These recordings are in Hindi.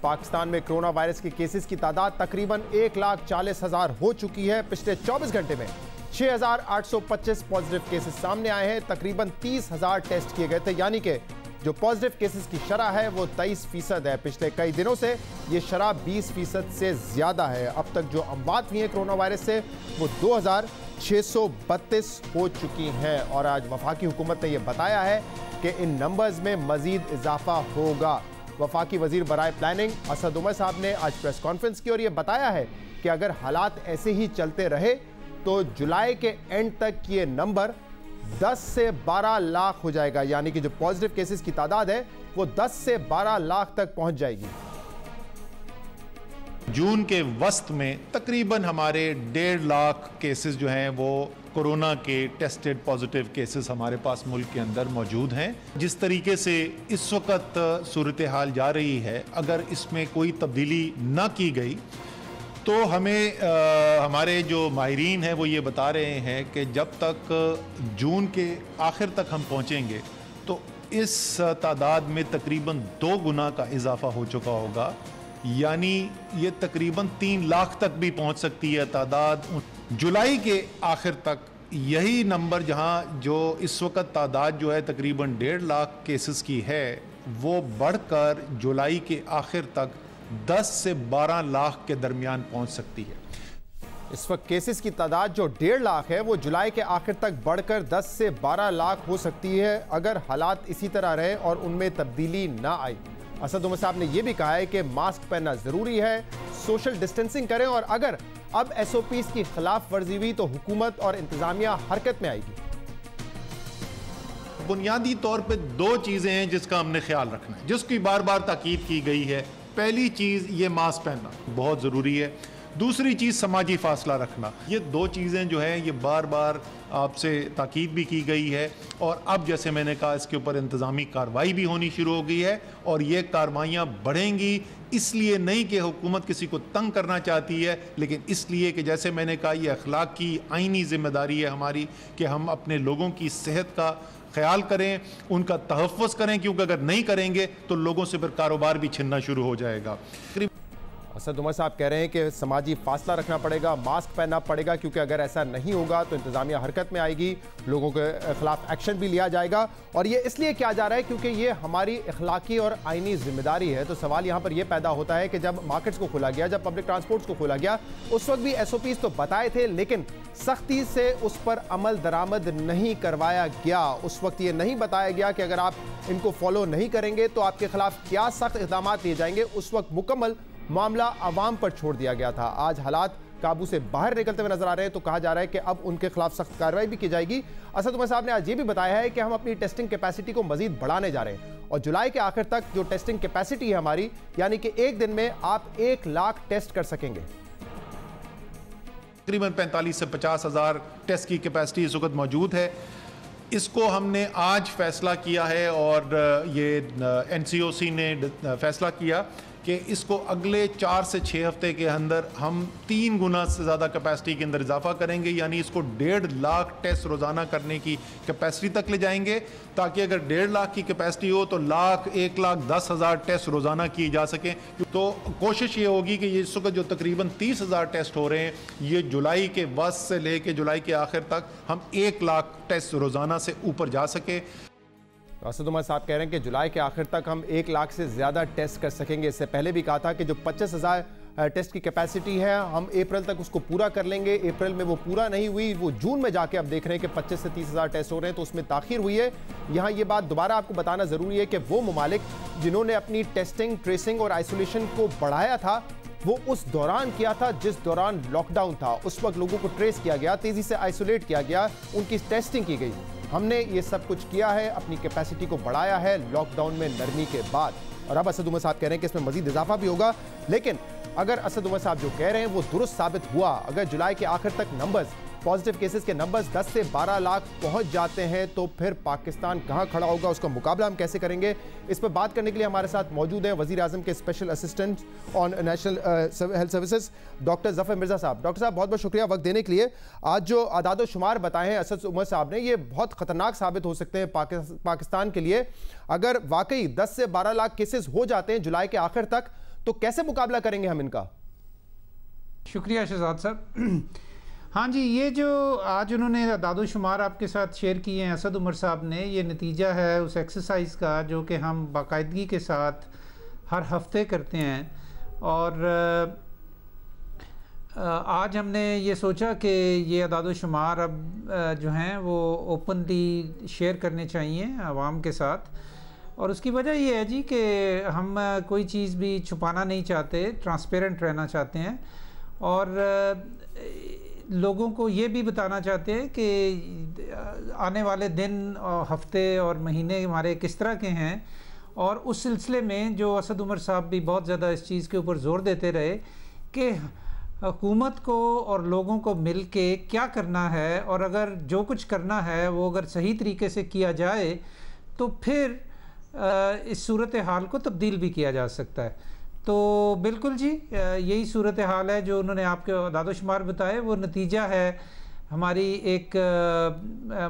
पाकिस्तान में कोरोना वायरस के केसेस की तादाद तकरीबन 1,40,000 हो चुकी है। पिछले 24 घंटे में 6,825 पॉजिटिव केसेस सामने आए हैं। तकरीबन 30,000 टेस्ट किए गए थे, यानी कि जो पॉजिटिव केसेस की शरह है वो 23% है। पिछले कई दिनों से ये शरह 20% से ज्यादा है। अब तक जो अमवात हुई हैं कोरोना वायरस से वो 2,632 हो चुकी हैं और आज वफाकी हुकूमत ने यह बताया है कि इन नंबर्स में मजीद इजाफा होगा। वफाकी वजीर बराए प्लानिंग असद उमर साहब ने आज प्रेस कॉन्फ्रेंस की और यह बताया है कि अगर हालात ऐसे ही चलते रहे तो जुलाई के एंड तक ये नंबर 10 से 12 लाख हो जाएगा, यानी कि जो पॉजिटिव केसेस की तादाद है वो 10 से 12 लाख तक पहुंच जाएगी। जून के वस्त में तकरीबन हमारे 1.5 लाख केसेस जो हैं वो कोरोना के टेस्टेड पॉजिटिव केसेस हमारे पास मुल्क के अंदर मौजूद हैं। जिस तरीके से इस वक्त सूरत हाल जा रही है, अगर इसमें कोई तब्दीली ना की गई तो हमें हमारे जो माहिरीन हैं वो ये बता रहे हैं कि जब तक जून के आखिर तक हम पहुंचेंगे तो इस तादाद में तकरीबन 2 गुना का इजाफा हो चुका होगा, यानी ये तकरीबन 3 लाख तक भी पहुंच सकती है तादाद। जुलाई के आखिर तक यही नंबर, जहां जो इस वक्त तादाद जो है तकरीबन 1.5 लाख केसेस की है, वो बढ़कर जुलाई के आखिर तक 10 से 12 लाख के दरमियान पहुंच सकती है। इस वक्त केसेस की तादाद जो 1.5 लाख है वो जुलाई के आखिर तक बढ़कर 10 से 12 लाख हो सकती है अगर हालात इसी तरह रहे और उनमें तब्दीली ना आई। असद उमर साहब ने यह भी कहा है कि मास्क पहनना जरूरी है, सोशल डिस्टेंसिंग करें और अगर अब SOPs की खिलाफ वर्जी हुई तो हुकूमत और इंतजामिया हरकत में आएगी। बुनियादी तौर पे 2 चीजें हैं जिसका हमने ख्याल रखना है, जिसकी बार बार ताकीद की गई है। पहली चीज ये मास्क पहनना बहुत जरूरी है, दूसरी चीज समाजी फासला रखना। ये 2 चीजें जो है ये बार बार आपसे ताकीद भी की गई है और अब जैसे मैंने कहा इसके ऊपर इंतजामी कार्रवाई भी होनी शुरू हो गई है और ये कार्रवाइयाँ बढ़ेंगी, इसलिए नहीं कि हुकूमत किसी को तंग करना चाहती है, लेकिन इसलिए कि जैसे मैंने कहा ये अखलाक की आईनी जिम्मेदारी है हमारी कि हम अपने लोगों की सेहत का ख्याल करें, उनका तहफ़्फ़ुज़ करें, क्योंकि अगर नहीं करेंगे तो लोगों से फिर कारोबार भी छिनना शुरू हो जाएगा। असद उमर साहब कह रहे हैं कि समाजी फासला रखना पड़ेगा, मास्क पहनना पड़ेगा, क्योंकि अगर ऐसा नहीं होगा तो इंतजामिया हरकत में आएगी, लोगों के खिलाफ एक्शन भी लिया जाएगा और ये इसलिए किया जा रहा है क्योंकि ये हमारी अखलाकी और आईनी जिम्मेदारी है। तो सवाल यहाँ पर यह पैदा होता है कि जब मार्केट्स को खोला गया, जब पब्लिक ट्रांसपोर्ट्स को खोला गया, उस वक्त भी SOPs तो बताए थे लेकिन सख्ती से उस पर अमल दरामद नहीं करवाया गया। उस वक्त ये नहीं बताया गया कि अगर आप इनको फॉलो नहीं करेंगे तो आपके खिलाफ क्या सख्त इक़दाम लिए जाएंगे। उस वक्त मुकम्मल मामला अवाम पर छोड़ दिया गया था। आज हालात काबू से बाहर निकलते हुए नजर आ रहे हैं तो कहा जा रहा है कि अब उनके खिलाफ सख्त कार्रवाई भी की जाएगी। असद उमर साहब ने आज ये भी बताया है कि हम अपनी टेस्टिंग कैपेसिटी को मजीद बढ़ाने जा रहे हैं और जुलाई के आखिर तक जो टेस्टिंग कैपेसिटी है हमारी, यानी कि एक दिन में आप 1 लाख टेस्ट कर सकेंगे। तकरीबन 45 से 50 हज़ार टेस्ट की कैपेसिटी इस वक्त मौजूद है। इसको हमने आज फैसला किया है और ये NCOC ने फैसला किया कि इसको अगले 4 से 6 हफ्ते के अंदर हम 3 गुना से ज़्यादा कैपेसिटी के अंदर इजाफा करेंगे, यानी इसको 1.5 लाख टेस्ट रोज़ाना करने की कैपेसिटी तक ले जाएंगे, ताकि अगर 1.5 लाख की कैपेसिटी हो तो 1,10,000 टेस्ट रोज़ाना किए जा सकें। तो कोशिश ये होगी कि इस वक्त जो तकरीबन 30,000 टेस्ट हो रहे हैं, ये जुलाई के वस्त से लेके जुलाई के आखिर तक हम 1 लाख टेस्ट रोज़ाना से ऊपर जा सके। असद उमर साहब कह रहे हैं कि जुलाई के आखिर तक हम 1 लाख से ज़्यादा टेस्ट कर सकेंगे। इससे पहले भी कहा था कि जो 25,000 टेस्ट की कैपेसिटी है हम अप्रैल तक उसको पूरा कर लेंगे। अप्रैल में वो पूरा नहीं हुई, वो जून में जाके अब देख रहे हैं कि 25 से 30,000 टेस्ट हो रहे हैं, तो उसमें ताखीर हुई है। यहाँ ये बात दोबारा आपको बताना ज़रूरी है कि वो ममालिक जिन्होंने अपनी टेस्टिंग, ट्रेसिंग और आइसोलेशन को बढ़ाया था वो उस दौरान किया था जिस दौरान लॉकडाउन था। उस वक्त लोगों को ट्रेस किया गया, तेज़ी से आइसोलेट किया गया, उनकी टेस्टिंग की गई। हमने ये सब कुछ किया है, अपनी कैपेसिटी को बढ़ाया है लॉकडाउन में नरमी के बाद। और अब असद उमर साहब कह रहे हैं कि इसमें मजीद इजाफा भी होगा, लेकिन अगर असद उमर साहब जो कह रहे हैं वो दुरुस्त साबित हुआ, अगर जुलाई के आखिर तक नंबर्स, पॉजिटिव केसेस के नंबर्स 10 से 12 लाख पहुंच जाते हैं तो फिर पाकिस्तान कहां खड़ा होगा, उसका मुकाबला हम कैसे करेंगे। इस पर बात करने के लिए हमारे साथ मौजूद हैं वज़ीर आज़म के special assistant on national health services doctor Zafar Mirza साहब। डॉक्टर साहब बहुत बहुत शुक्रिया वक्त देने के लिए। आज जो आदाद शुमार बताए हैं असद उमर साहब ने, ये बहुत ख़तरनाक साबित हो सकते हैं पाकिस्तान के लिए। अगर वाकई 10 से 12 लाख केसेस हो जाते हैं जुलाई के आखिर तक तो कैसे मुकाबला करेंगे हम इनका? शुक्रिया शहजाद साहब। हाँ जी, ये जो आज उन्होंने अदाद-ओ-शुमार आपके साथ शेयर किए हैं असद उमर साहब ने, ये नतीजा है उस एक्सरसाइज का जो कि हम बाकायदगी के साथ हर हफ्ते करते हैं। और आज हमने ये सोचा कि ये अदाद-ओ-शुमार अब जो हैं वो ओपनली शेयर करने चाहिए आवाम के साथ। और उसकी वजह ये है जी कि हम कोई चीज़ भी छुपाना नहीं चाहते, ट्रांसपेरेंट रहना चाहते हैं और लोगों को ये भी बताना चाहते हैं कि आने वाले दिन और हफ्ते और महीने हमारे किस तरह के हैं। और उस सिलसिले में जो असद उमर साहब भी बहुत ज़्यादा इस चीज़ के ऊपर ज़ोर देते रहे कि हुकूमत को और लोगों को मिल के क्या करना है, और अगर जो कुछ करना है वो अगर सही तरीके से किया जाए तो फिर इस सूरत हाल को तब्दील भी किया जा सकता है। तो बिल्कुल जी, यही सूरत हाल है जो उन्होंने आपके अदाद-ओ-शुमार बताए, वो नतीजा है हमारी एक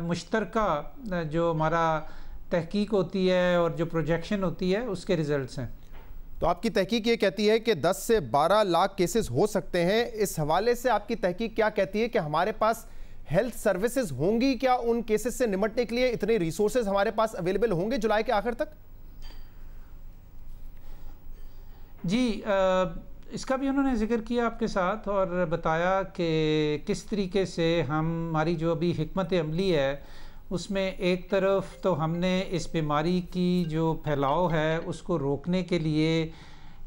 मुश्तरका जो हमारा तहकीक होती है और जो प्रोजेक्शन होती है उसके रिज़ल्ट्स हैं। तो आपकी तहकीक ये कहती है कि 10 से 12 लाख केसेस हो सकते हैं। इस हवाले से आपकी तहकीक क्या कहती है कि हमारे पास हेल्थ सर्विसेज होंगी क्या? उन केसेस से निपटने के लिए इतने रिसोर्सेज हमारे पास अवेलेबल होंगे जुलाई के आखिर तक? जी, इसका भी उन्होंने जिक्र किया आपके साथ और बताया कि किस तरीके से हमारी जो अभी हिकमत अमली है उसमें एक तरफ तो हमने इस बीमारी की जो फैलाव है उसको रोकने के लिए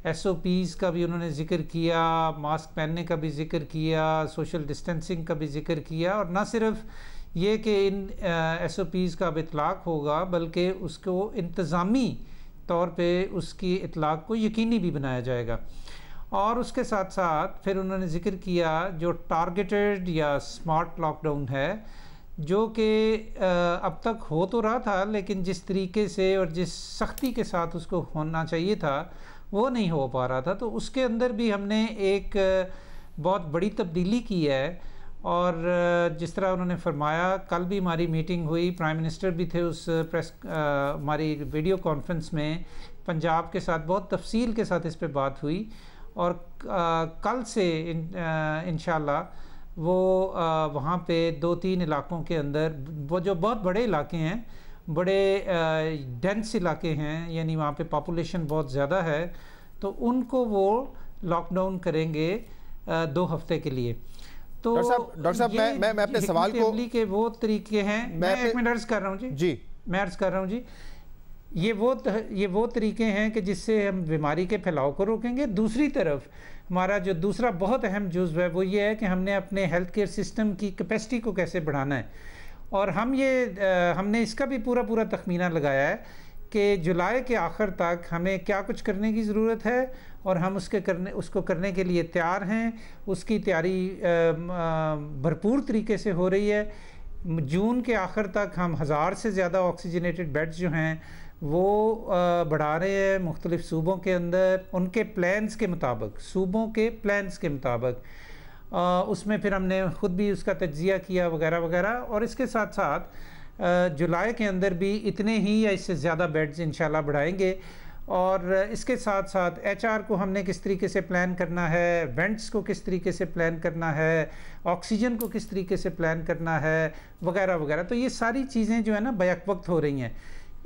SOPs का भी उन्होंने ज़िक्र किया, मास्क पहनने का भी ज़िक्र किया, सोशल डिस्टेंसिंग का भी ज़िक्र किया। और न सिर्फ ये कि इन SOPs का अब इतलाक़ होगा बल्कि उसको इंतज़ामी तौर पे उसकी इतलाक़ को यकीनी भी बनाया जाएगा। और उसके साथ साथ फिर उन्होंने ज़िक्र किया जो टारगेटेड या स्मार्ट लॉकडाउन है, जो कि अब तक हो तो रहा था लेकिन जिस तरीके से और जिस सख्ती के साथ उसको होना चाहिए था वो नहीं हो पा रहा था। तो उसके अंदर भी हमने एक बहुत बड़ी तब्दीली की है। और जिस तरह उन्होंने फरमाया, कल भी हमारी मीटिंग हुई, प्राइम मिनिस्टर भी थे उस हमारी वीडियो कॉन्फ्रेंस में, पंजाब के साथ बहुत तफसील के साथ इस पे बात हुई। और कल से इंशाल्लाह वो वहाँ पे 2-3 इलाक़ों के अंदर वो जो बहुत बड़े इलाके हैं, बड़े डेंस इलाके हैं, यानी वहाँ पे पॉपुलेशन बहुत ज़्यादा है, तो उनको वो लॉकडाउन करेंगे 2 हफ्ते के लिए। तो डॉक्टर साहब मैं अपने सवाल को के वो तरीके हैं, मैं एक मिनट अर्ज़ कर रहा हूँ जी, मैं अर्ज़ कर रहा हूँ जी, ये वो तरीके हैं कि जिससे हम बीमारी के फैलाव को रोकेंगे। दूसरी तरफ हमारा जो दूसरा बहुत अहम जुज़्व है वो ये है कि हमने अपने हेल्थ केयर सिस्टम की कैपेसिटी को कैसे बढ़ाना है। और हमने इसका भी पूरा तखमीना लगाया है कि जुलाई के आखिर तक हमें क्या कुछ करने की ज़रूरत है और हम उसको करने के लिए तैयार हैं। उसकी तैयारी भरपूर तरीके से हो रही है। जून के आखिर तक हम 1000 से ज़्यादा ऑक्सीजनेटेड बेड्स जो हैं वो बढ़ा रहे हैं मुख्तलिफ़ सूबों के अंदर, उनके प्लान्स के मुताबिक, सूबों के प्लान्स के मुताबिक। उसमें फिर हमने ख़ुद भी उसका तज्ज़िया किया वगैरह वगैरह। और इसके साथ साथ जुलाई के अंदर भी इतने ही या इससे ज़्यादा बेड्स इंशाल्लाह बढ़ाएंगे। और इसके साथ साथ HR को हमने किस तरीके से प्लान करना है, वेंट्स को किस तरीके से प्लान करना है, ऑक्सीजन को किस तरीके से प्लान करना है वगैरह वगैरह। तो ये सारी चीज़ें जो है ना बैक वक्त हो रही हैं।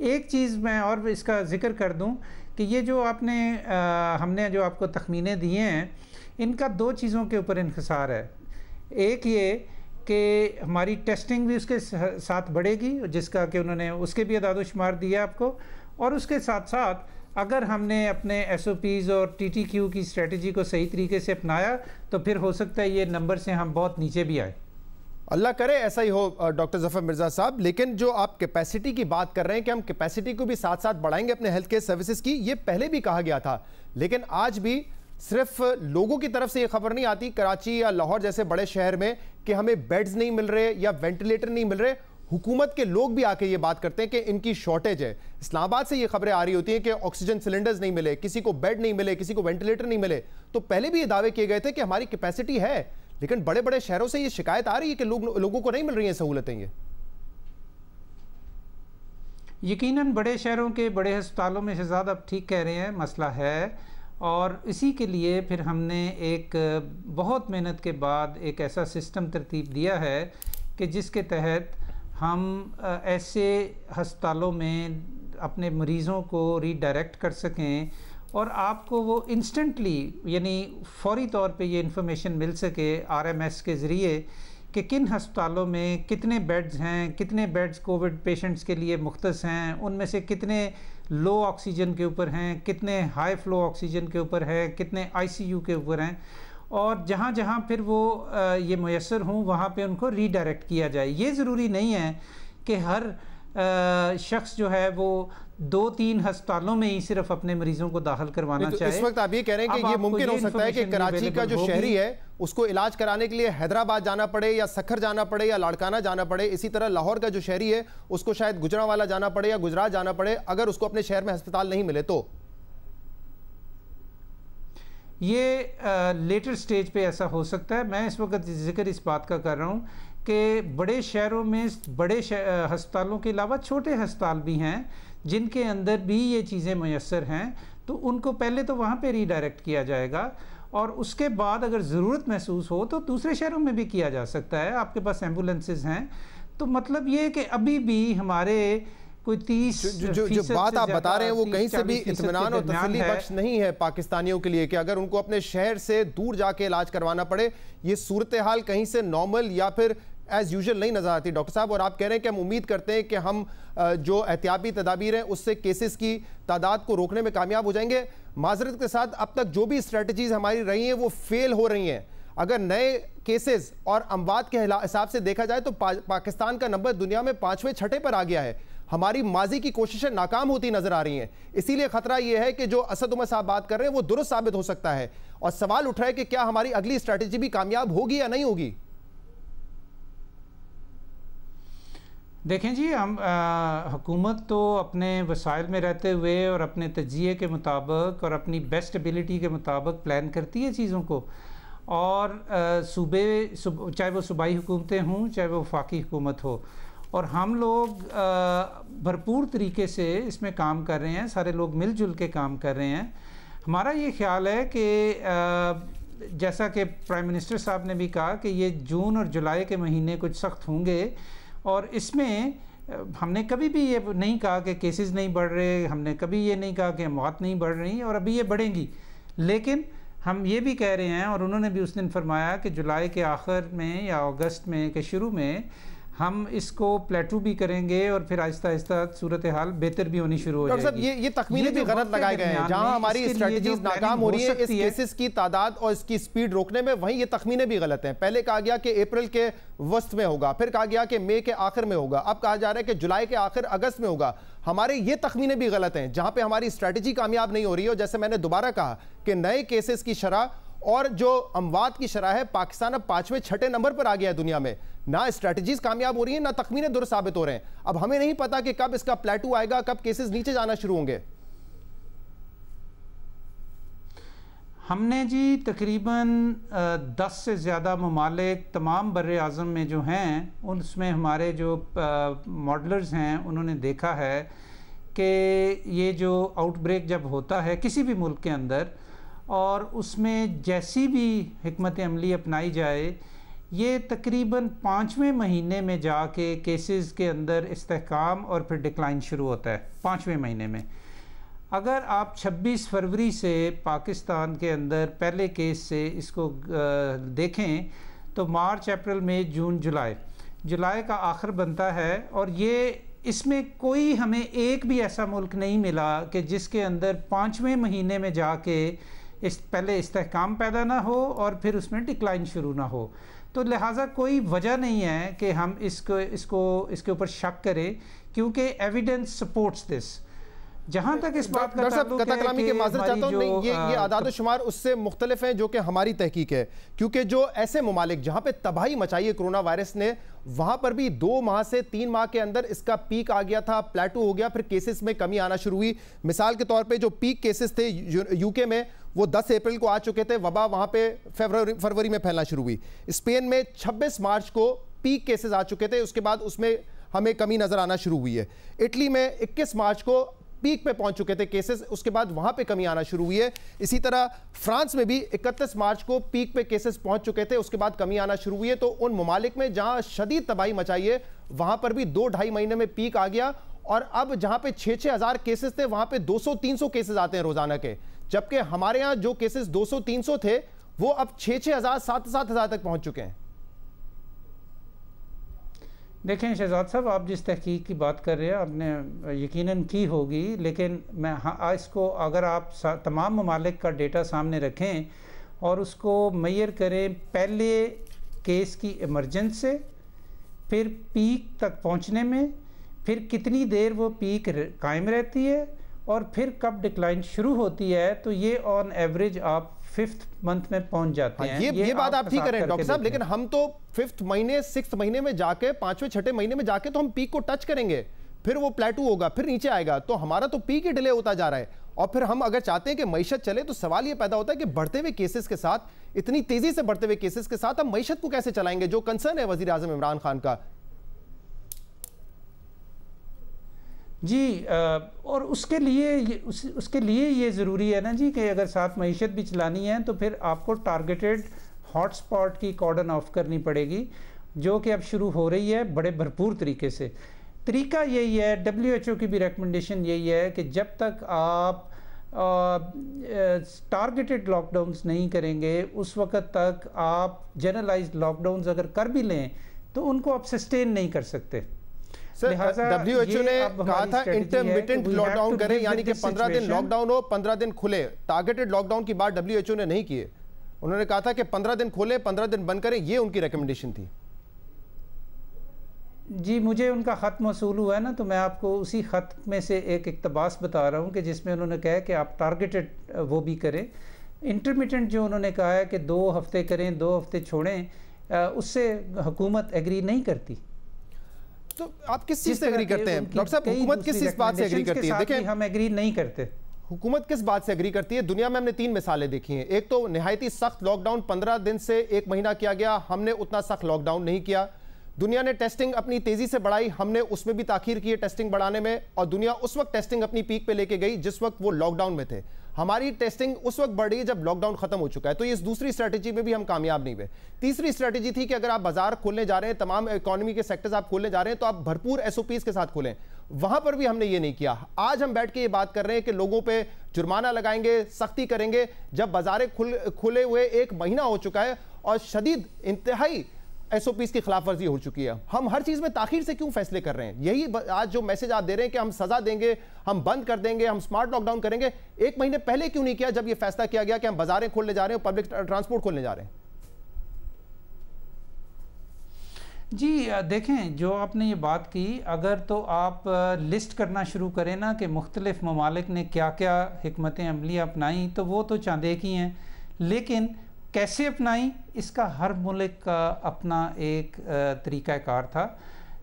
एक चीज़ मैं और इसका ज़िक्र कर दूं कि ये जो हमने जो आपको तखमीने दिए हैं, इनका 2 चीज़ों के ऊपर इन्हिसार है। एक ये कि हमारी टेस्टिंग भी उसके साथ बढ़ेगी, जिसका कि उन्होंने उसके भी अदाद-ओ-शुमार दिया आपको। और उसके साथ साथ अगर हमने अपने SOPs और TTQ की स्ट्रेटजी को सही तरीके से अपनाया तो फिर हो सकता है ये नंबर से हम बहुत नीचे भी आए। अल्लाह करे ऐसा ही हो डॉक्टर ज़फ़र मिर्ज़ा साहब। लेकिन जो आप कैपेसिटी की बात कर रहे हैं कि हम कैपेसिटी को भी साथ साथ बढ़ाएंगे अपने हेल्थ केयर सर्विसेज की, ये पहले भी कहा गया था। लेकिन आज भी सिर्फ लोगों की तरफ से ये खबर नहीं आती कराची या लाहौर जैसे बड़े शहर में कि हमें बेड्स नहीं मिल रहे या वेंटिलेटर नहीं मिल रहे। हुकूमत के लोग भी आके ये बात करते हैं कि इनकी शॉर्टेज है। इस्लामाबाद से ये खबरें आ रही होती हैं कि ऑक्सीजन सिलेंडर्स नहीं मिले, किसी को बेड नहीं मिले, किसी को वेंटिलेटर नहीं मिले। तो पहले भी ये दावे किए गए थे कि हमारी कैपेसिटी है, लेकिन बड़े बड़े शहरों से ये शिकायत आ रही है कि लोगों को नहीं मिल रही हैं सहूलतें। ये यकीनन बड़े शहरों के बड़े अस्पतालों में शहजाद आप ठीक कह रहे हैं, मसला है। और इसी के लिए फिर हमने एक बहुत मेहनत के बाद एक ऐसा सिस्टम तरतीब दिया है कि जिसके तहत हम ऐसे हस्पतालों में अपने मरीज़ों को रीडायरेक्ट कर सकें और आपको वो इंस्टेंटली यानी फौरी तौर पे ये इन्फॉर्मेशन मिल सके RMS के ज़रिए कि किन हस्पतालों में कितने बेड्स हैं, कितने बेड्स कोविड पेशेंट्स के लिए मुख्तस हैं, उनमें से कितने लो ऑक्सीजन के ऊपर हैं, कितने हाई फ्लो ऑक्सीजन के ऊपर हैं, कितने ICU के ऊपर हैं, और जहाँ जहाँ फिर वो ये मुयस्सर हों वहाँ पे उनको रीडायरेक्ट किया जाए। ये ज़रूरी नहीं है कि हर शख्स जो है वो 2-3 हस्पतालों में ही सिर्फ अपने मरीजों को दाखिल करवाना चाहे। इस वक्त आप ये कह रहे हैं कि ये मुमकिन हो सकता है कि कराची का जो शहरी है उसको इलाज कराने के लिए हैदराबाद जाना पड़े या सखर जाना पड़े या लाड़काना जाना पड़े, इसी तरह लाहौर का जो शहरी है उसको शायद गुजरांवाला जाना पड़े या गुजरात जाना पड़े अगर उसको अपने शहर में अस्पताल नहीं मिले तो। ये लेटर स्टेज पे ऐसा हो सकता है। मैं इस वक्त जिक्र इस बात का कर रहा हूँ कि बड़े शहरों में बड़े हस्पतालों के अलावा छोटे अस्पताल भी हैं जिनके अंदर भी ये चीज़ें मुयस्सर हैं, तो उनको पहले तो वहाँ पे रीडायरेक्ट किया जाएगा और उसके बाद अगर ज़रूरत महसूस हो तो दूसरे शहरों में भी किया जा सकता है। आपके पास एम्बुलेंसेज हैं। तो मतलब ये कि अभी भी हमारे कोई 30 जो बात आप बता रहे हैं वो कहीं से भी इत्मीनान और तसल्ली बख्श नहीं है पाकिस्तानियों के लिए कि अगर उनको अपने शहर से दूर जाके इलाज करवाना पड़े, ये सूरत हाल कहीं से नॉर्मल या फिर एज यूजुअल नहीं नजर आती डॉक्टर साहब। और आप कह रहे हैं कि हम उम्मीद करते हैं कि हम जो एहतियाती तदाबीर हैं उससे केसेस की तादाद को रोकने में कामयाब हो जाएंगे। माजरत के साथ अब तक जो भी स्ट्रेटजीज हमारी रही हैं वो फेल हो रही हैं। अगर नए केसेस और अमवात के हिसाब से देखा जाए तो पाकिस्तान का नंबर दुनिया में 5वें-6ठे पर आ गया है। हमारी माजी की कोशिशें नाकाम होती नजर आ रही हैं। इसीलिए खतरा यह है कि जो असद उमर साहब बात कर रहे हैं वो दुरुस्त साबित हो सकता है और सवाल उठ रहा है कि क्या हमारी अगली स्ट्रैटेजी भी कामयाब होगी या नहीं होगी। देखें जी, हम हुकूमत तो अपने वसाइल में रहते हुए और अपने तजिए के मुताबिक और अपनी बेस्ट एबिलिटी के मुताबिक प्लान करती है चीज़ों को, और चाहे वो सूबाई हुकूमतें हों चाहे वो वफाकी हुकूमत हो, और हम लोग भरपूर तरीके से इसमें काम कर रहे हैं। सारे लोग मिलजुल के काम कर रहे हैं। हमारा ये ख्याल है कि जैसा कि प्राइम मिनिस्टर साहब ने भी कहा कि ये जून और जुलाई के महीने कुछ सख्त होंगे और इसमें हमने कभी भी ये नहीं कहा कि केसेस नहीं बढ़ रहे, हमने कभी ये नहीं कहा कि मौत नहीं बढ़ रही और अभी ये बढ़ेंगी, लेकिन हम ये भी कह रहे हैं और उन्होंने भी उस दिन फरमाया कि जुलाई के आखिर में या अगस्त में के शुरू में हम इसको प्लेटू भी करेंगे और फिर आहिस्ता आहिस्ता सूरत हाल बेहतर भी होनी शुरू हो जाएगी। डॉक्टर साहब, ये तखमीने भी गलत लगाए गए हैं। जहां हमारी स्ट्रेटजीज नाकाम हो रही है इस केसेस की तादाद और इसकी स्पीड रोकने में, वहीं ये तखमीने भी गलत हैं। पहले कहा गया कि अप्रैल के वस्त में होगा, फिर कहा गया कि मई के आखिर में होगा, अब कहा जा रहा है कि जुलाई के आखिर अगस्त में होगा। हमारे ये तखमीने भी गलत हैं। जहां पे हमारी स्ट्रेटजी कामयाब नहीं हो रही है, जैसे मैंने दोबारा कहा कि नए केसेस की शरह और जो अमवात की शरह है, पाकिस्तान अब 5वें-6ठे नंबर पर आ गया है दुनिया में। ना स्ट्रेटजीज कामयाब हो रही हैं, ना तखमीने दुरुस्त साबित हो रहे हैं। अब हमें नहीं पता कि कब इसका प्लेटू आएगा, कब केसेस नीचे जाना शुरू होंगे। हमने जी तकरीबन 10 से ज़्यादा ममालिक तमाम बर्रे आज़म में जो हैं, उसमें हमारे जो मॉडलर्स हैं उन्होंने देखा है कि ये जो आउटब्रेक जब होता है किसी भी मुल्क के अंदर और उसमें जैसी भी हिकमत अमली अपनाई जाए, ये तकरीबन 5वें महीने में जाके केसेस के अंदर इस्तेहकाम और फिर डिक्लाइन शुरू होता है 5वें महीने में। अगर आप 26 फरवरी से पाकिस्तान के अंदर पहले केस से इसको देखें तो मार्च, अप्रैल, मई, जून, जुलाई का आखिर बनता है और ये इसमें कोई हमें एक भी ऐसा मुल्क नहीं मिला कि जिसके अंदर 5वें महीने में जाके पहले इस्तेहकाम पैदा ना हो और फिर उसमें डिक्लाइन शुरू ना हो। तो लिहाजा कोई वजह नहीं है कि हम इसके ऊपर शक करें, क्योंकि एविडेंस सपोर्ट्स दिस। जहाँ तक इस बात का ताल्लुक है कलामी के माजर चाहता हूँ, ये आदाद शुमार उससे मुख्तलिफ हैं जो कि हमारी तहकीक है, क्योंकि जो ऐसे ममालिक जहाँ पे तबाही मचाई है कोरोना वायरस ने, वहाँ पर भी 2 माह से 3 माह के अंदर इसका पीक आ गया था, प्लेटू हो गया, फिर केसेस में कमी आना शुरू हुई। मिसाल के तौर पे जो पीक केसेस थे यूके में वो 10 अप्रैल को आ चुके थे, वबा वहाँ पे फरवरी में फैलना शुरू हुई। स्पेन में 26 मार्च को पीक केसेस आ चुके थे, उसके बाद उसमें हमें कमी नज़र आना शुरू हुई है। इटली में 21 मार्च को पीक पे पहुंच चुके थे केसेस, उसके बाद वहां पे कमी आना शुरू हुई है। इसी तरह फ्रांस में भी 31 मार्च को पीक पे केसेस पहुंच चुके थे, उसके बाद कमी आना शुरू हुई है। तो उन ममालिक में जहां शदीद तबाही मचाई है वहां पर भी 2-2.5 महीने में पीक आ गया, और अब जहां पे 6-6 हज़ार केसेस थे वहां पे 200-300 केसेस आते हैं रोजाना के, जबकि हमारे यहां जो केसेस 200-300 थे वो अब 6-6 हज़ार 7-7 हज़ार तक पहुंच चुके हैं। देखें शहजाद साहब, आप जिस तहकीक की बात कर रहे हैं आपने यकीनन की होगी, लेकिन मैं इसको अगर आप तमाम ममालिक का डेटा सामने रखें और उसको मैयर करें पहले केस की इमरजेंस से, फिर पीक तक पहुंचने में, फिर कितनी देर वो पीक कायम रहती है और फिर कब डिक्लाइन शुरू होती है, तो ये ऑन एवरेज आप 5th मंथ में पहुंच जाते हैं। ये बात आप ठीक करें डॉक्टर साहब, लेकिन हम तो 5th महीने 6th महीने में जाके 5वें 6ठे महीने में जाके तो हम पीक को टच करेंगे, फिर वो प्लेटू होगा, फिर नीचे आएगा, तो हमारा तो पीक ही डिले होता जा रहा है। और फिर हम अगर चाहते हैं कि मईशत चले तो सवाल ये पैदा होता है कि बढ़ते हुए केसेस के साथ, इतनी तेजी से बढ़ते हुए केसेस के साथ हम मईशत को कैसे चलाएंगे, जो कंसर्न है वजीर आजम इमरान खान का। जी और उसके लिए ये ज़रूरी है ना जी कि अगर साथ मईशत भी चलानी है तो फिर आपको टारगेटेड हॉटस्पॉट की कॉर्डन ऑफ करनी पड़ेगी, जो कि अब शुरू हो रही है बड़े भरपूर तरीके से। तरीका यही है, WHO की भी रिकमेंडेशन यही है कि जब तक आप टारगेटेड लॉकडाउन्स नहीं करेंगे उस वक़्त तक आप जनरलाइज्ड लॉकडाउन्स अगर कर भी लें तो उनको आप सस्टेन नहीं कर सकते। WHO ने कहा था इंटरमिटेंट लॉकडाउन करें, यानी कि 15 दिन लॉकडाउन हो 15 दिन खुले। टारगेटेड लॉकडाउन की बात WHO ने नहीं की है, उन्होंने कहा था कि 15 दिन खोले 15 दिन बंद करें, ये उनकी रिकमेंडेशन थी। जी मुझे उनका ख़त मौसूल हुआ है ना, तो मैं आपको उसी ख़त में से एक इक़्तिबास बता रहा हूँ कि जिसमें उन्होंने कहा है कि आप टारगेटेड वो भी करें। इंटरमिटेंट जो उन्होंने कहा है कि 2 हफ्ते करें 2 हफ्ते छोड़ें, उससे हुकूमत एग्री नहीं करती। तो आप किस चीज से एग्री करते हैं डॉक्टर साहब? हुकूमत किस बात से एग्री करती है? देखिए हम एग्री नहीं करते। हुकूमत किस बात से एग्री करती है? दुनिया में हमने 3 मिसालें देखी हैं। एक तो निहायती सख्त लॉकडाउन 15 दिन से 1 महीना किया गया, हमने उतना सख्त लॉकडाउन नहीं किया। दुनिया ने टेस्टिंग अपनी तेजी से बढ़ाई, हमने उसमें भी ताखीर की है टेस्टिंग बढ़ाने में, और दुनिया उस वक्त टेस्टिंग अपनी पीक पे लेके गई जिस वक्त वो लॉकडाउन में थे। हमारी टेस्टिंग उस वक्त बढ़ रही है जब लॉकडाउन खत्म हो चुका है। तो इस दूसरी स्ट्रेटेजी में भी हम कामयाब नहीं हुए। तीसरी स्ट्रेटेजी थी कि अगर आप बाजार खोलने जा रहे हैं, तमाम इकोनॉमी के सेक्टर्स आप खोलने जा रहे हैं, तो आप भरपूर SOPs के साथ खोलें। वहां पर भी हमने ये नहीं किया। आज हम बैठ के ये बात कर रहे हैं कि लोगों पे जुर्माना लगाएंगे, सख्ती करेंगे, जब बाजारें खुले हुए 1 महीना हो चुका है और शदीद इंतहाई SOPs की खिलाफ वर्जी हो चुकी है। हम हर चीज में ताखीर से क्यों फैसले कर रहे हैं? यही आज जो मैसेज आप दे रहे हैं कि हम सजा देंगे, हम बंद कर देंगे, हम स्मार्ट लॉकडाउन करेंगे, 1 महीने पहले क्यों नहीं किया जब ये फैसला किया गया कि हम बाजारें खोलने जा रहे हैं, पब्लिक ट्रांसपोर्ट खोलने जा रहे हैं? जी देखें, जो आपने ये बात की, अगर तो आप लिस्ट करना शुरू करें ना कि मुख्तलिफ ममालिक ने क्या क्या हिकमतें अमलियाँ अपनाई, तो वो तो चंद एक ही हैं, लेकिन कैसे अपनाई इसका हर मुल्क का अपना एक तरीक़ाकार था,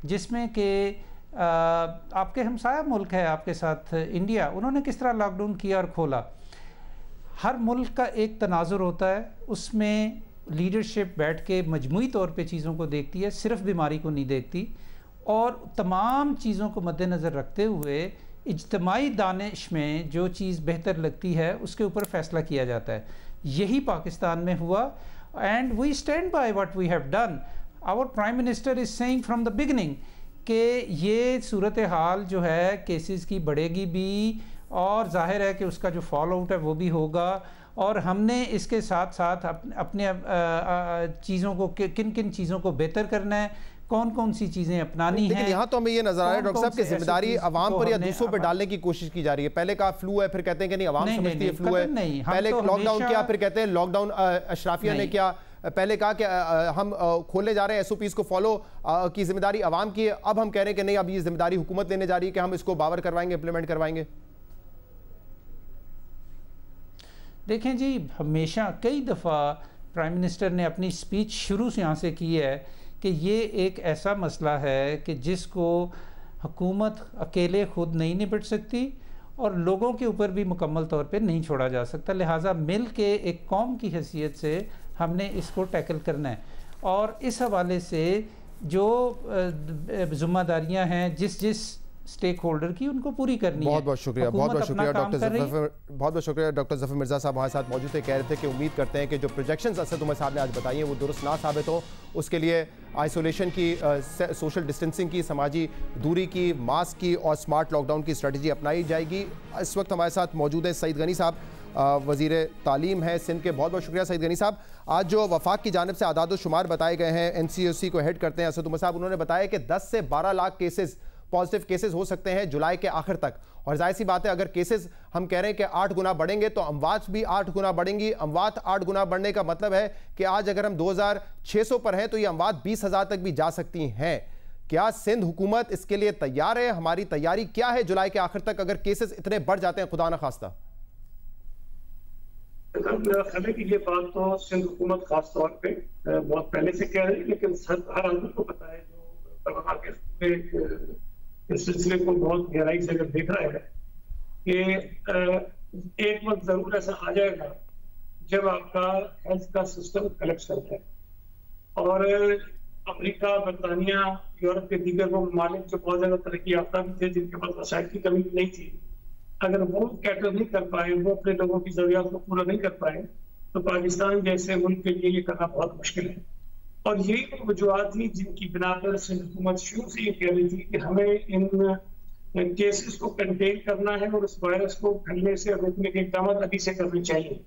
जिसमें कि आपके हमसाया मुल्क है आपके साथ इंडिया, उन्होंने किस तरह लॉकडाउन किया और खोला। हर मुल्क का एक तनाजुर होता है, उसमें लीडरशिप बैठ के मजमूई तौर पे चीज़ों को देखती है, सिर्फ बीमारी को नहीं देखती, और तमाम चीज़ों को मद्देनज़र रखते हुए इज्तिमाई दानिश में जो चीज़ बेहतर लगती है उसके ऊपर फ़ैसला किया जाता है। यही पाकिस्तान में हुआ, and we stand by what we have done. Our prime minister is saying from the beginning कि ये सूरत हाल जो है केसेस की बढ़ेगी भी, और जाहिर है कि उसका जो फॉल आउट है वो भी होगा, और हमने इसके साथ साथ अपने चीज़ों को किन किन चीज़ों को बेहतर करना है, कौन कौन सी चीज़ें अपनानी हैं। यहाँ तो हमें ये नजर आ रहा है डॉक्टर साहब की जिम्मेदारी आवाम पर या दूसरों पर डालने की कोशिश की जा रही है। पहले कहा फ्लू है, फिर कहते हैं कि नहीं आवाम समझती है फ्लू है। पहले लॉकडाउन किया, फिर कहते हैं लॉकडाउन अशराफिया ने किया। पहले कहा कि हम खोलने जा रहे हैं, SOPs को फॉलो की जिम्मेदारी आवाम की है। अब हम कह रहे हैं कि नहीं, अब ये जिम्मेदारी हुकूमत लेने जा रही है कि हम इसको बावर करवाएंगे, इंप्लीमेंट करवाएंगे। देखें जी, हमेशा कई दफ़ा प्राइम मिनिस्टर ने अपनी स्पीच शुरू से यहाँ से की है कि ये एक ऐसा मसला है कि जिसको हुकूमत अकेले खुद नहीं निपट सकती और लोगों के ऊपर भी मुकम्मल तौर पे नहीं छोड़ा जा सकता, लिहाजा मिल के एक कौम की हैसियत से हमने इसको टैकल करना है। और इस हवाले से जो ज़िम्मेदारियाँ हैं, जिस स्टेक होल्डर की उनको पूरी करनी है। बहुत बहुत शुक्रिया, बहुत बहुत शुक्रिया डॉक्टर जफर, बहुत बहुत शुक्रिया डॉक्टर जफर मिर्जा साहब हमारे साथ मौजूद थे। कह रहे थे कि उम्मीद करते हैं कि जो प्रोजेक्शंस असद उमर साहब ने आज बताई हैं वो दुरुस्त ना साबित हो, उसके लिए आइसोलेशन की, सोशल डिस्टेंसिंग की, समाजी दूरी की, मास्क की और स्मार्ट लॉकडाउन की स्ट्रेटजी अपनाई जाएगी। इस वक्त हमारे साथ मौजूद है सईद गनी साहब, वज़ीर तालीम है सिंध के। बहुत बहुत शुक्रिया सईद गनी साहब। आज जो वफाक की जानिब से आदाद शुमार बताए गए हैं, NCOC को हेड करते हैं असद उमर साहब, उन्होंने बताया कि 10 से 12 लाख केसेस, पॉजिटिव केसेस हो सकते हैं जुलाई के आखिर तक। और जाहिर सी बात है अगर केसेस हम कह रहे हैं कि 8 गुना बढ़ेंगे तो अमवात भी 8 गुना बढ़ेंगी। अमवात 8 गुना बढ़ने का मतलब है कि आज अगर हम 2600 पर हैं तो ये अमवात 20,000 तक भी जा सकती हैं। क्या सिंध हुकूमत इसके लिए तैयार है? हमारी तैयारी क्या है जुलाई के आखिर तक अगर केसेस इतने बढ़ जाते हैं खुदा न खास्ता? मेरा ख्याल है कि ये बात तो सिंध हुकूमत खास तौर पे बहुत पहले से कह रही है, लेकिन हर आदमी को पता है जो कोरोना के इस सिलसिले को बहुत गहराई से अगर देख रहा है कि एक वक्त जरूर ऐसा आ जाएगा जब आपका हेल्थ का सिस्टम कलेक्ट करता है और अमेरिका, बरतानिया, यूरोप के दीगर वो ममालिक जो बहुत ज्यादा तरक्की याफ्ता भी थे, जिनके पास वसाइल की कमी नहीं थी, अगर वो कैटर नहीं कर पाए, वो अपने लोगों की जरूरियात को पूरा नहीं कर पाए, तो पाकिस्तान जैसे मुल्क के लिए ये करना बहुत मुश्किल है। और यही वो वजूहत थी जिनकी बिना पर सिंध हुकूमत शुरू से ये कह रही थी कि हमें इन केसेस को कंटेन करना है और इस वायरस को फैलने से रोकने के इक़दाम अभी से करने चाहिए।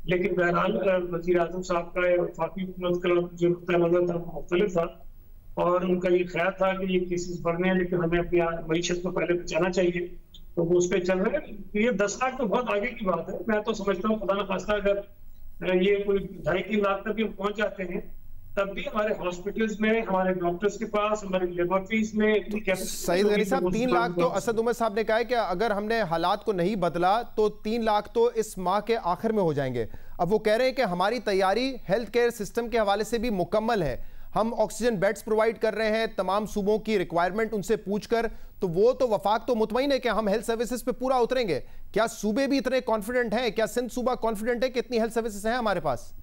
लेकिन बहरहाल वज़ीर आज़म साहब का या वफाकी हुकूमत का जो नुक्ता नज़र था वो मुख्तलिफ था और उनका ये ख्याल था कि ये केसेस बढ़ने हैं लेकिन हमें अपनी मईशत को पहले बचाना चाहिए, तो वो उस पर चल रहे हैं। ये 10 लाख तो बहुत आगे की बात है। मैं तो समझता हूँ खुदा न खास्ता अगर ये कोई 2.5-3 लाख तक भी हम पहुंच जाते हैं तब भी हमारे हॉस्पिटल्स में, हमारे डॉक्टर्स के पास, हमारे लेबोरेटरीज में इतनी कैपेसिटी। सईद गनी साहब 3 लाख तो असद उमर साहब ने कहा है कि अगर हमने हालात को नहीं बदला तो 3 लाख तो इस माह के आखिर में हो जाएंगे। अब वो कह रहे हैं कि हमारी तैयारी हेल्थ केयर सिस्टम के हवाले से भी मुकम्मल है, हम ऑक्सीजन बेड्स प्रोवाइड कर रहे हैं, तमाम सूबों की रिक्वायरमेंट उनसे पूछकर, तो वो तो वफाक तो मुतमईन है कि हम हेल्थ सर्विसेज पे पूरा उतरेंगे। क्या सूबे भी इतने कॉन्फिडेंट हैं? क्या सिंध सूबा कॉन्फिडेंट है कि इतनी हेल्थ सर्विसेज हैं हमारे पास?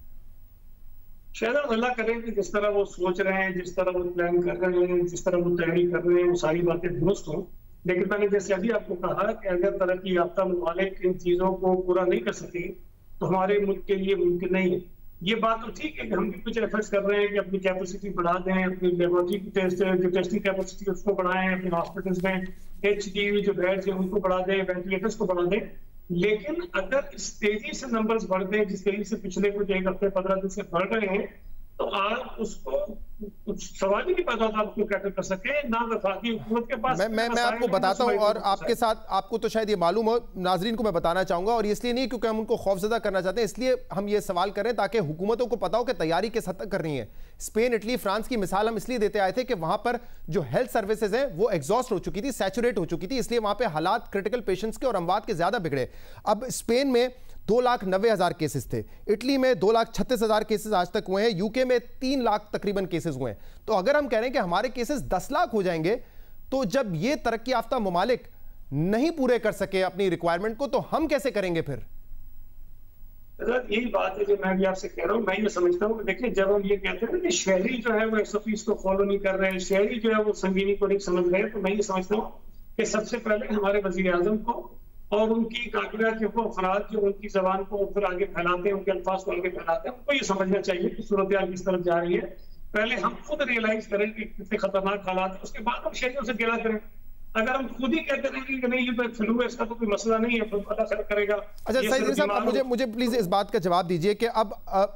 शायद अल्लाह करें कि जिस तरह वो सोच रहे हैं, जिस तरह वो प्लान कर रहे हैं, जिस तरह वो तैयारी कर रहे हैं, वो सारी बातें दुरुस्त हों। लेकिन मैंने जैसे अभी आपको कहा कि अगर तरक्की याफ्ता ममालिक इन चीज़ों को पूरा नहीं कर सके तो हमारे मुल्क के लिए मुमकिन नहीं है। ये बात तो ठीक है कि हम भी कुछ एफर्ट्स कर रहे हैं कि अपनी कैपेसिटी बढ़ा दें, अपनी लेबोरेटरी की जो टेस्टिंग कैपेसिटी उसको बढ़ाएं, अपने हॉस्पिटल्स में HDV जो बेड्स हैं उनको बढ़ा दें, वेंटिलेटर्स को बढ़ा दें। लेकिन अगर इस तेजी से नंबर्स बढ़ गए जिस तेजी से पिछले कुछ 1 हफ्ते 15 दिन से बढ़ रहे हैं तो आप उसको कुछ सवाल ही नहीं पैदा होता उसको कैटर कर सके ना वफाकी हुकूमत के पास। मैं आपको बताता हूं और आपके साथ, आपको तो शायद ये मालूम हो, नाजरीन को मैं बताना चाहूंगा और इसलिए नहीं क्योंकि हम उनको खौफजदा करना चाहते हैं, इसलिए हम ये सवाल कर रहे हैं ताकि हुकूमतों को पता हो कि तैयारी किस हद तक कर रही है। स्पेन, इटली, फ्रांस की मिसाल हम इसलिए देते आए थे कि वहां पर जो हेल्थ सर्विसेज है वो एग्जॉस्ट हो चुकी थी, सैचुरेट हो चुकी थी, इसलिए वहां पर हालात क्रिटिकल पेशेंट्स के और अमवात के ज्यादा बिगड़े। अब स्पेन में 2,90,000 केसेस थे, इटली में 2,36,000 केसेस आज तक हुए हैं, यूके में 3 लाख तकरीबन केसेस हुए हैं। तो अगर हम कह रहे हैं कि हमारे केसेस 10 लाख हो जाएंगे तो जब ये तरक्की याफ्ता ममालिक नहीं पूरे कर सके अपनी रिक्वायरमेंट को तो हम कैसे करेंगे फिर? यही बात है जो मैं भी आपसे कह रहा हूँ। मैं ये समझता हूँ, देखिए जब हम ये कहते हैं कि शहरी जो है वो SOPs को फॉलो नहीं कर रहे हैं, शहरी जो है वो संगीनी को नहीं समझ रहे हैं, तो मैं ये समझता हूँ कि सबसे पहले हमारे वज़ीर आज़म को और उनकी काबिला के वो अफराद जो उनकी जबान को फिर आगे फैलाते हैं, उनके अल्फाज को आगे फैलाते हैं, उनको ये समझना चाहिए कि सूरत हाल किस तरफ जा रही है। पहले हम खुद रियलाइज करें कि कितने खतरनाक हालात है, उसके बाद हम शहरियों से गिला करें। अगर हम खुद ही कहते रहेंगे कि नहीं ये तो फ्लू है, इसका तो कोई मसला नहीं है, तो पता चल करेगा। अच्छा सईद साहब, मुझे प्लीज इस बात का जवाब दीजिए कि अब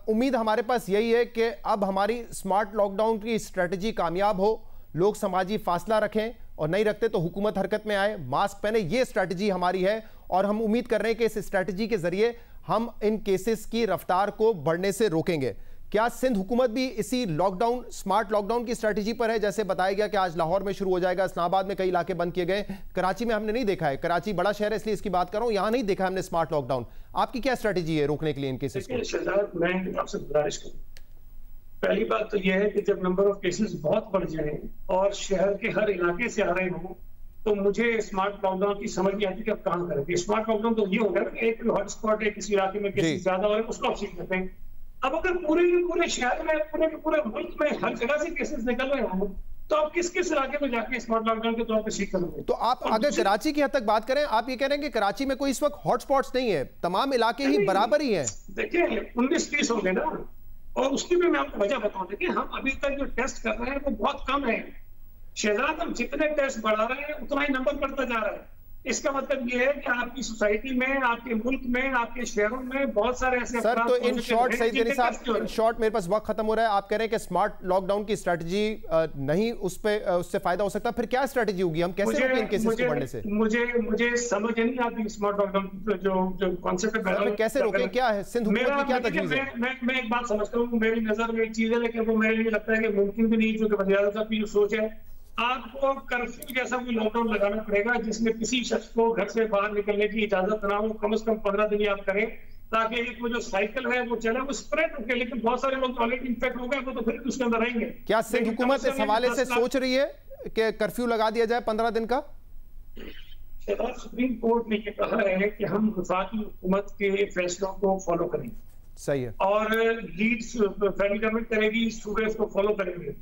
उम्मीद हमारे पास यही है कि अब हमारी स्मार्ट लॉकडाउन की स्ट्रेटजी कामयाब हो, लोग समाजी फासला रखें और नहीं रखते तो हुकूमत हरकत में आए, मास्क पहने, ये स्ट्रेटजी हमारी है और हम उम्मीद कर रहे हैं कि इस स्ट्रेटजी के जरिए हम इन केसेस की रफ्तार को बढ़ने से रोकेंगे। क्या सिंध हुकूमत भी इसी लॉकडाउन, स्मार्ट लॉकडाउन की स्ट्रेटजी पर है? जैसे बताया गया कि आज लाहौर में शुरू हो जाएगा, इस्लामाबाद में कई इलाके बंद किए गए, कराची में हमने नहीं देखा है, कराची बड़ा शहर है इसलिए इसकी बात कर रहा हूं, यहां नहीं देखा हमने स्मार्ट लॉकडाउन। आपकी क्या स्ट्रेटजी है रोकने के लिए इन केसेस को? मैं आपसे गुजारिश करूं, पहली बात तो यह है कि जब नंबर ऑफ केसेस बहुत बढ़ जाए और शहर के हर इलाके से आ रहे हों तो मुझे स्मार्ट लॉकडाउन की समझ नहीं आती कि अब कहां करेंगे। स्मार्ट लॉकडाउन तो ये होगा कि एक हॉटस्पॉट है, किसी इलाके में केसेस ज्यादा हो रहे हैं, उसको आप सीख करते हैं। अब अगर पूरे के पूरे शहर में, पूरे के पूरे मुल्क में हर जगह से केसेस निकल रहे हों तो आप किस किस इलाके में जाके स्मार्ट लॉकडाउन के तौर पर सीख करोगे? तो आप अगर कराची की हद तक बात करें, आप ये कह रहे हैं कि कराची में कोई इस वक्त हॉटस्पॉट्स नहीं है, तमाम इलाके ही बराबर ही हैं। देखिए 19-20 हो गए ना, और उसकी भी मैं आपको वजह बताऊं। देखिए हम अभी तक जो टेस्ट कर रहे हैं वो बहुत कम है। शहजाद, हम जितने टेस्ट बढ़ा रहे हैं उतना ही नंबर बढ़ता जा रहा है। इसका मतलब ये है कि आपकी सोसाइटी में, आपके मुल्क में, आपके शहरों में बहुत सारे ऐसे सर, तो इन शॉर्ट सईद साहब, इन शॉर्ट मेरे पास वक्त खत्म हो रहा है, आप कह रहे हैं कि स्मार्ट लॉकडाउन की स्ट्रेटजी नहीं, उससे फायदा हो सकता, फिर क्या स्ट्रेटजी होगी? हम कैसे रोकें इन केसेस को बढ़ने से? मुझे समझ नहीं आती स्मार्ट लॉकडाउन जो कॉन्सेप्ट है, कैसे रोकें, क्या है सिंध हुकूमत की क्या तजवीज़ है? मैं एक बात समझता हूँ, मेरी नजर में एक चीज है, लेकिन वो मेरे लिए लगता है कि मुमकिन भी नहीं, क्योंकि वज़ीर आज़म साहब की जो सोच है, आपको कर्फ्यू जैसा कोई लॉकडाउन लगाना पड़ेगा जिसमें किसी शख्स को घर से बाहर निकलने की इजाजत ना हो। कम से कम 15 दिन आप करें, ताकि एक वो जो साइकिल है वो चले, वो स्प्रेड होके। लेकिन बहुत सारे लोग ऑलरेडी इन्फेक्ट हो गए, वो तो फिर उसके अंदर रहेंगे। क्या सिंध हुकूमत इस हवाले से सोच रही है कि कर्फ्यू लगा दिया जाए 15 दिन का? सुप्रीम कोर्ट ने ये कहा है कि हम वफाकी हुकूमत के फैसलों को फॉलो करें। सही है। और लीड्स फेडरल गवर्नमेंट करेगी, स्टूडेंट्स को फॉलो करेंगे।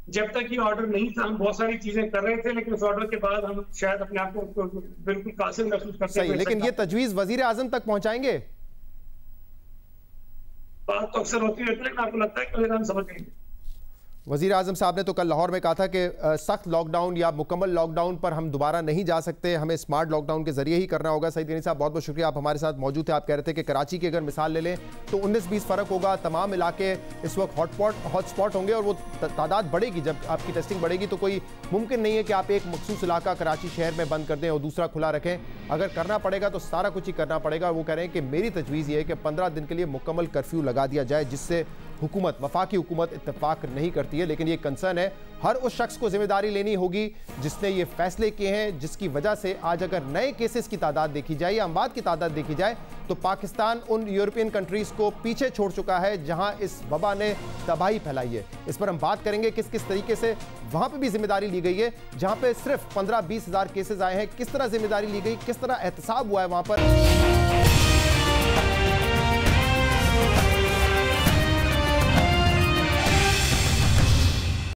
जब तक ये ऑर्डर नहीं था हम बहुत सारी चीजें कर रहे थे, लेकिन उस ऑर्डर के बाद हम शायद अपने आप को बिल्कुल कासिर महसूस करते हैं। लेकिन ये तजवीज वजीर आजम तक पहुंचाएंगे? बात तो अक्सर होती रहती है, आपको लगता है कि वजीर आजम समझ जाएंगे? वज़ीर आज़म साहब ने तो कल लाहौर में कहा था कि सख्त लॉकडाउन या मुकम्मल लॉकडाउन पर हम दोबारा नहीं जा सकते, हमें स्मार्ट लॉकडाउन के जरिए ही करना होगा। सईद गनी साहब, बहुत बहुत शुक्रिया, आप हमारे साथ मौजूद थे। आप कह रहे थे कि कराची की अगर मिसाल ले लें तो 19-20 फ़र्क होगा, तमाम इलाके इस वक्त हॉटस्पॉट होंगे और वो तादाद बढ़ेगी। जब आपकी टेस्टिंग बढ़ेगी तो कोई मुमकिन नहीं है कि आप एक मखसूस इलाका कराची शहर में बंद कर दें और दूसरा खुला रखें। अगर करना पड़ेगा तो सारा कुछ ही करना पड़ेगा। वो कह रहे हैं कि मेरी तजवीज़ ये है कि 15 दिन के लिए मुकम्मल कर्फ्यू लगा दिया जाए, जिससे हुकूमत, वफाकी हुकूमत इत्तेफाक नहीं करती है। लेकिन ये कंसर्न है, हर उस शख्स को जिम्मेदारी लेनी होगी जिसने ये फैसले किए हैं, जिसकी वजह से आज अगर नए केसेस की तादाद देखी जाए या अमवात की तादाद देखी जाए तो पाकिस्तान उन यूरोपियन कंट्रीज़ को पीछे छोड़ चुका है जहां इस वबा ने तबाही फैलाई है। इस पर हम बात करेंगे किस किस तरीके से वहां पे भी जिम्मेदारी ली गई है, जहां पे सिर्फ 15-20 हज़ार केसेस आए हैं, किस तरह जिम्मेदारी ली गई, किस तरह एहतसाब हुआ है वहां पर।